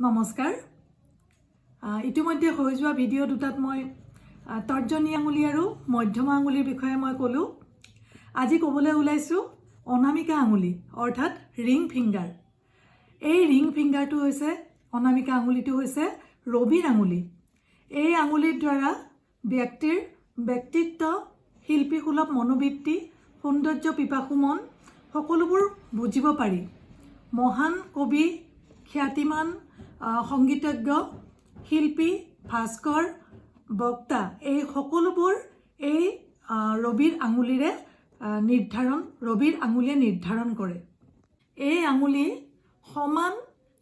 নমস্কাৰ ইতিমধ্যে হৈ যোৱা ভিডিও দুটাত মই তৰ্জনী আঙুলি আৰু মধ্যমা আঙুলিৰ বিষয়ে মই ক'লো আজি ক'বলৈ ওলাইছো অনামিকা আঙুলি অৰ্থাৎ ৰিং ফিংগাৰ এই ৰিং ফিংগাৰটো হৈছে অনামিকা আঙুলিটো হৈছে ৰবিৰ আঙুলি এই আঙুলিৰ দ্বাৰা ব্যক্তিৰ ব্যক্তিত্ব শিল্পীসুলভ মনোবৃত্তি সৌন্দৰ্য পিপাসু মন সকলোবোৰ বুজিব পাৰি মহান কবি খ্যাতিমান সংগীতজ্ঞ শিল্পী ভাস্কৰ বক্তা এই সকলোবোৰ এই ৰবিৰ আঙুলিৰে ৰবিৰ আঙুলিয়ে নিৰ্ধাৰণ কৰে এই আঙুলি সমান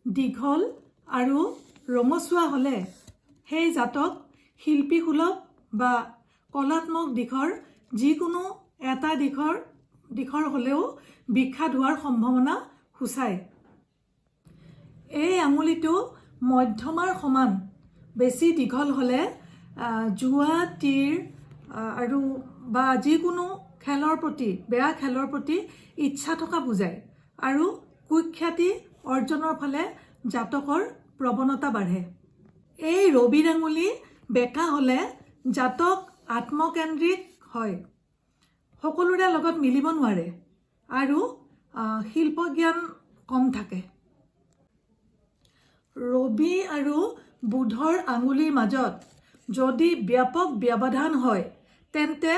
দীঘল আৰু ৰঙচুৱা হলে সেই জাতক শিল্পীসুলভ বা কলাত্মক দিশৰ যিকোনো এটা দিশৰ হলেও বিখ্যাত হোৱাৰ সম্ভাৱনা হুচায় এই আঙুলিটো মধ্যমাৰ সমান বেছি দীঘল হলে জুৱা তীৰ আৰু বা যিকোনো খেলৰ প্ৰতি বেয়া খেলৰ প্ৰতি ইচ্ছা থকা বুজায় আৰু কুখ্যাতি অৰ্জনৰ ফালে জাতকৰ প্ৰৱণতা বাঢ়ে এই ৰবিৰ আঙুলি বেকা হলে জাতক আত্মকেন্দ্ৰিক হয় সকলোৰে লগত মিলিব নোৱাৰে আৰু শিল্পজ্ঞান কম থাকে ৰবি আৰু বুধৰ আঙুলিৰ মাজত যদি ব্যাপক ব্যৱধান হয় তেন্তে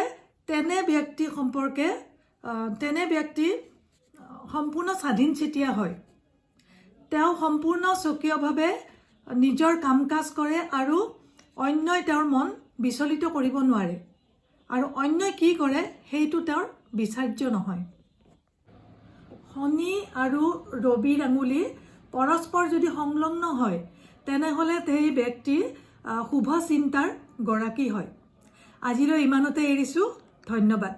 তেনে ব্যক্তি সম্পূৰ্ণ স্বাধীনচিতীয়া হয় তেওঁ সম্পূৰ্ণ স্বকীয়ভাৱে নিজৰ কাম কাজ কৰে আৰু অন্যই তেওঁৰ মন বিচলিত কৰিব নোৱাৰে আৰু অন্যই কি কৰে সেইটো তেওঁৰ বিচাৰ্য নহয় শনি আৰু ৰবিৰ আঙুলি পৰস্পৰ যদি সংলগ্ন হয় তেনেহলে সেই ব্যক্তি শুভ চিন্তাৰ গৰাকী হয় আজিলৈ ইমানতে এৰিছো ধন্যবাদ